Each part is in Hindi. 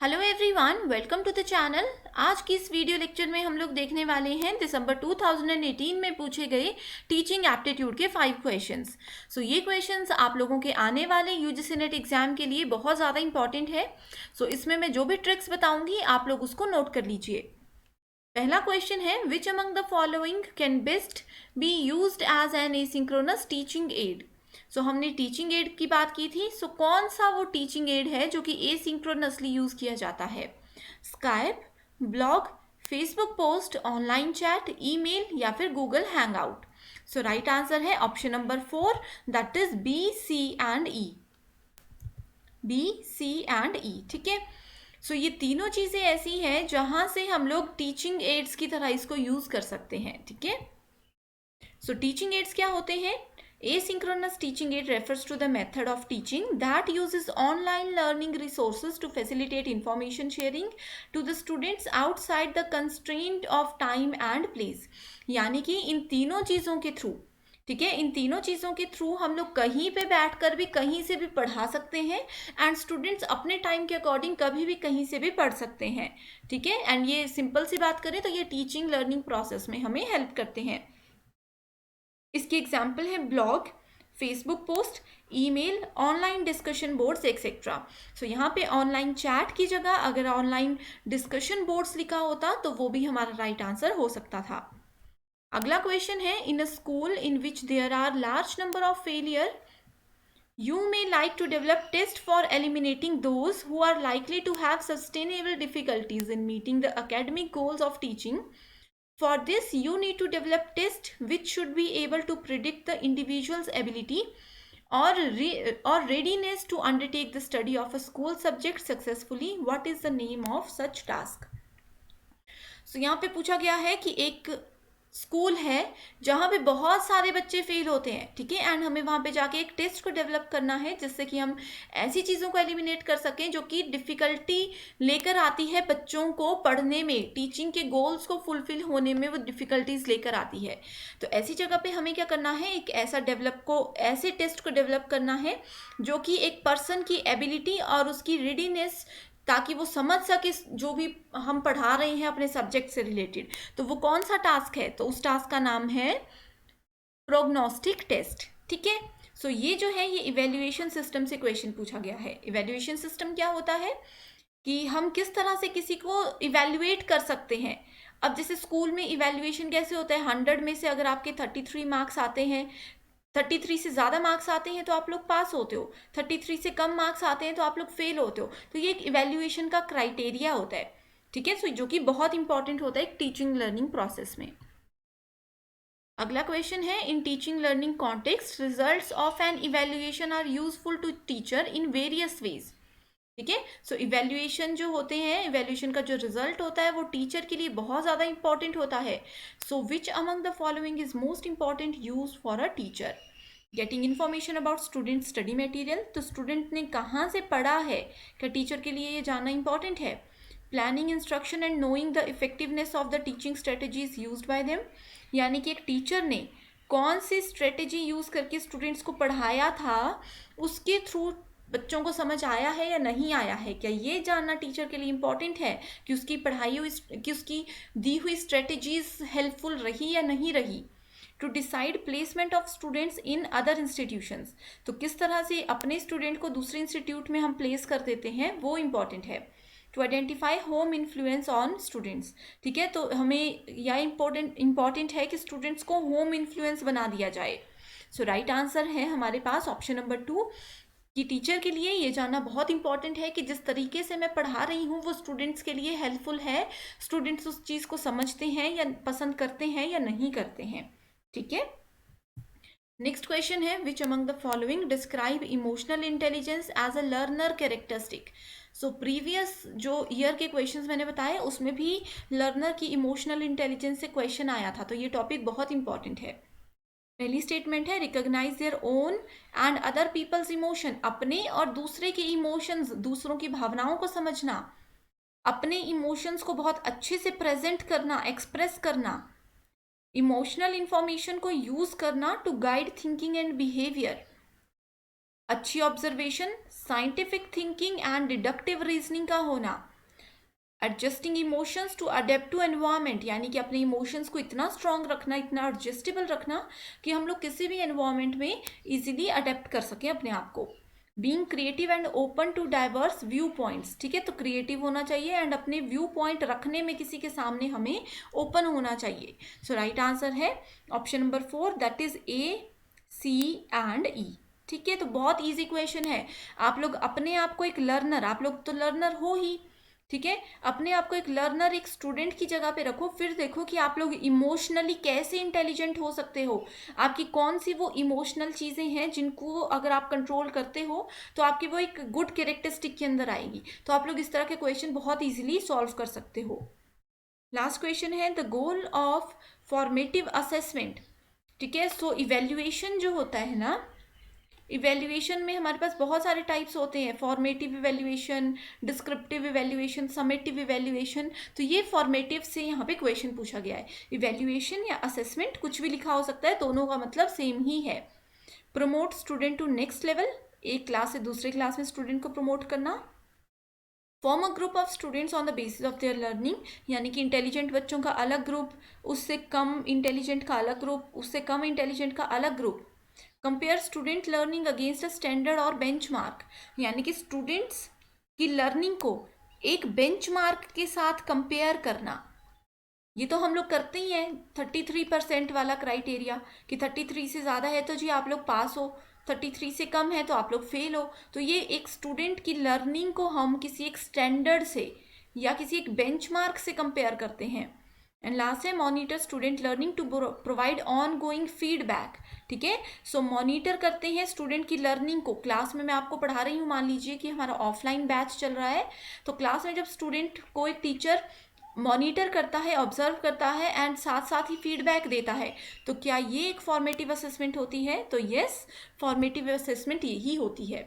Hello everyone, welcome to the channel. आज की इस वीडियो लेक्चर में हम लोग देखने वाले हैं दिसंबर 2018 में पूछे गए टीचिंग एप्टीट्यूड के 5 क्वेश्चंस। ये क्वेश्चंस आप लोगों के आने वाले यूजीसी नेट एग्जाम के लिए बहुत ज़्यादा इंपॉर्टेंट है। इसमें मैं जो भी ट्रिक्स बताऊंगी आप लोग उसको नोट कर लीजिए। पहला क्वेश्चन है, which among the following can best be used as an asynchronous teaching aid. हमने टीचिंग एड की बात की थी। कौन सा वो टीचिंग एड है जो कि एसिंक्रोनसली यूज किया जाता है? Skype, blog, Facebook post, online chat, email या फिर गूगल हैंगआउट। राइट आंसर है option number 4, that is B, C and E. B, C and E, ठीक है। ये तीनों चीजें ऐसी हैं जहां से हम लोग टीचिंग एड्स की तरह इसको यूज कर सकते हैं, ठीक है। टीचिंग एड्स क्या होते हैं? Asynchronous teaching aid refers to the method of teaching that uses online learning resources to facilitate information sharing to the students outside the constraint of time and place। यानी कि इन तीनों चीज़ों के थ्रू, ठीक है, इन तीनों चीज़ों के थ्रू हम लोग कहीं पे बैठकर भी कहीं से भी पढ़ा सकते हैं एंड स्टूडेंट्स अपने टाइम के अकॉर्डिंग कभी भी कहीं से भी पढ़ सकते हैं, ठीक है। एंड ये सिंपल सी बात करें तो ये टीचिंग लर्निंग प्रोसेस में हमें हेल्प करते हैं। इसकी एग्जाम्पल है blog, Facebook post, email, online discussion boards etcetera. यहाँ पे ऑनलाइन चैट की जगह अगर ऑनलाइन डिस्कशन बोर्ड्स लिखा होता तो वो भी हमारा राइट आंसर हो सकता था। अगला क्वेश्चन है, in a school in which there are large number of failure you may like to develop tests for eliminating those who are likely to have sustainable difficulties in meeting the academic goals of teaching। For this, you need to develop tests which should be able to predict the individual's ability or readiness to undertake the study of a school subject successfully। What is the name of such task? यहाँ पे पूछा गया है कि एक स्कूल है जहाँ पे बहुत सारे बच्चे फेल होते हैं, ठीक है, एंड हमें वहाँ पे जाके एक टेस्ट को डेवलप करना है जिससे कि हम ऐसी चीज़ों को एलिमिनेट कर सकें जो कि डिफ़िकल्टी लेकर आती है बच्चों को पढ़ने में, टीचिंग के गोल्स को फुलफिल होने में वो डिफ़िकल्टीज लेकर आती है। तो ऐसी जगह पे हमें क्या करना है, एक ऐसे टेस्ट को डेवलप करना है जो कि एक पर्सन की एबिलिटी और उसकी रेडीनेस, ताकि वो समझ सके जो भी हम पढ़ा रहे हैं अपने सब्जेक्ट से रिलेटेड। तो वो कौन सा टास्क है? तो उस टास्क का नाम है प्रोग्नोस्टिक टेस्ट, ठीक है। ये जो है ये इवेल्युएशन सिस्टम से क्वेश्चन पूछा गया है। इवेल्युएशन सिस्टम क्या होता है कि हम किस तरह से किसी को इवेल्युएट कर सकते हैं। अब जैसे स्कूल में इवेल्युएशन कैसे होता है, 100 में से अगर आपके 33 मार्क्स आते हैं, 33 से ज़्यादा मार्क्स आते हैं तो आप लोग पास होते हो, 33 से कम मार्क्स आते हैं तो आप लोग फेल होते हो। तो ये एक इवेल्युएशन का क्राइटेरिया होता है, ठीक है। जो कि बहुत इंपॉर्टेंट होता है एक टीचिंग लर्निंग प्रोसेस में। अगला क्वेश्चन है, in teaching learning context results of an evaluation are useful to teacher in various ways, ठीक है। इवेल्युएशन जो होते हैं, इवेल्युएशन का जो रिजल्ट होता है वो टीचर के लिए बहुत ज़्यादा इंपॉर्टेंट होता है। Which among the following is most important use for a teacher? Getting information about student study material, तो स्टूडेंट ने कहाँ से पढ़ा है, क्या टीचर के लिए ये जानना इंपॉर्टेंट है। Planning instruction and knowing the effectiveness of the teaching strategies used by them, यानी कि एक टीचर ने कौन सी स्ट्रेटेजी यूज़ करके स्टूडेंट्स को पढ़ाया था, उसके थ्रू बच्चों को समझ आया है या नहीं आया है, क्या ये जानना टीचर के लिए इम्पॉर्टेंट है कि उसकी पढ़ाई हुई, कि उसकी दी हुई स्ट्रेटेजीज हेल्पफुल रही या नहीं रही। To decide placement of students in other institutions, तो किस तरह से अपने स्टूडेंट को दूसरे इंस्टीट्यूट में हम प्लेस कर देते हैं वो इम्पॉर्टेंट है। To identify home influence on students, ठीक है, तो हमें यह इम्पॉर्टेंट है कि स्टूडेंट्स को होम इन्फ्लुएंस बना दिया जाए। राइट आंसर है हमारे पास ऑप्शन नंबर 2 कि टीचर के लिए ये जानना बहुत इंपॉर्टेंट है कि जिस तरीके से मैं पढ़ा रही हूँ वो स्टूडेंट्स के लिए हेल्पफुल है, स्टूडेंट्स उस चीज़ को समझते हैं या पसंद करते हैं या नहीं करते हैं, ठीक है। नेक्स्ट क्वेश्चन है, which among the following describe emotional intelligence as a learner characteristic. Previous जो ईयर के क्वेश्चंस मैंने बताए उसमें भी लर्नर की इमोशनल इंटेलिजेंस से क्वेश्चन आया था, तो ये टॉपिक बहुत इंपॉर्टेंट है। पहली स्टेटमेंट है, recognize their own and other people's emotion, अपने और दूसरे के इमोशंस, दूसरों की भावनाओं को समझना, अपने इमोशंस को बहुत अच्छे से प्रेजेंट करना, एक्सप्रेस करना, इमोशनल इंफॉर्मेशन को यूज करना to guide thinking and behaviour, अच्छी observation, scientific thinking and deductive reasoning का होना, adjusting emotions to adapt to environment, यानी कि अपने इमोशंस को इतना स्ट्रांग रखना, इतना एडजस्टेबल रखना कि हम लोग किसी भी एनवायरमेंट में इजीली अडेप्ट कर सकें अपने आप को। Being creative and open to diverse viewpoints, ठीक है, तो क्रिएटिव होना चाहिए एंड अपने व्यू पॉइंट रखने में किसी के सामने हमें ओपन होना चाहिए। सो राइट आंसर है option number 4, that is A, C and E. ठीक है, तो बहुत इजी क्वेश्चन है। आप लोग अपने आप को एक लर्नर, आप लोग तो लर्नर हो ही, ठीक है, अपने आप को एक लर्नर, एक स्टूडेंट की जगह पे रखो, फिर देखो कि आप लोग इमोशनली कैसे इंटेलिजेंट हो सकते हो। आपकी कौन सी वो इमोशनल चीज़ें हैं जिनको अगर आप कंट्रोल करते हो तो आपकी वो एक गुड कैरेक्टरिस्टिक के अंदर आएगी। तो आप लोग इस तरह के क्वेश्चन बहुत ईजिली सॉल्व कर सकते हो। लास्ट क्वेश्चन है the goal of formative assessment. ठीक है, सो इवेल्युएशन जो होता है ना, इवेल्युएशन में हमारे पास बहुत सारे टाइप्स होते हैं, formative evaluation, descriptive evaluation, summative evaluation. तो ये फॉर्मेटिव से यहाँ पे क्वेश्चन पूछा गया है। इवेल्युएशन या असेसमेंट कुछ भी लिखा हो सकता है, दोनों का मतलब सेम ही है। Promote student to next level, एक क्लास से दूसरे क्लास में स्टूडेंट को प्रमोट करना। Form a group of students on the basis of their learning, यानी कि इंटेलिजेंट बच्चों का अलग ग्रुप, उससे कम इंटेलिजेंट का अलग ग्रुप, उससे कम इंटेलिजेंट का अलग group. Compare student learning against a standard और बेंचमार्क, यानी कि स्टूडेंट्स की लर्निंग को एक बेंचमार्क के साथ कंपेयर करना। ये तो हम लोग करते ही हैं, 33% वाला क्राइटेरिया कि 33 से ज़्यादा है तो जी आप लोग पास हो, 33 से कम है तो आप लोग फेल हो। तो ये एक स्टूडेंट की लर्निंग को हम किसी एक स्टैंडर्ड से या किसी एक बेंचमार्क से कंपेयर करते हैं। एंड लास्ट है monitor student learning to provide ongoing feedback. ठीक है, सो मॉनिटर करते हैं स्टूडेंट की लर्निंग को। क्लास में मैं आपको पढ़ा रही हूँ, मान लीजिए कि हमारा ऑफलाइन बैच चल रहा है, तो क्लास में जब स्टूडेंट को एक टीचर मॉनिटर करता है, ऑब्जर्व करता है एंड साथ साथ ही फीडबैक देता है, तो क्या ये एक फॉर्मेटिव असेसमेंट होती है? तो यस, फॉर्मेटिव असेसमेंट यही होती है।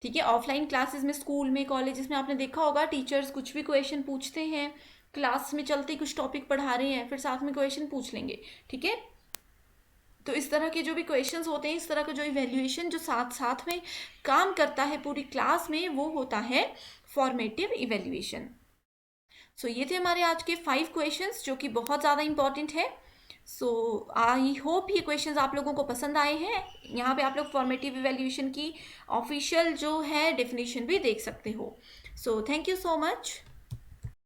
ठीक है, ऑफलाइन क्लासेस में, स्कूल में, कॉलेजेस में आपने देखा होगा टीचर्स कुछ भी क्वेश्चन पूछते हैं, क्लास में चलते ही कुछ टॉपिक पढ़ा रहे हैं, फिर साथ में क्वेश्चन पूछ लेंगे। ठीक है, तो इस तरह के जो भी क्वेश्चंस होते हैं, इस तरह का जो इवैल्यूएशन जो साथ साथ में काम करता है पूरी क्लास में, वो होता है फॉर्मेटिव इवैल्यूएशन। सो ये थे हमारे आज के 5 क्वेश्चंस जो कि बहुत ज़्यादा इंपॉर्टेंट है। सो आई होप ये क्वेश्चंस आप लोगों को पसंद आए हैं। यहाँ पे आप लोग फॉर्मेटिव इवैल्यूएशन की ऑफिशियल जो है डेफिनेशन भी देख सकते हो। So thank you so much.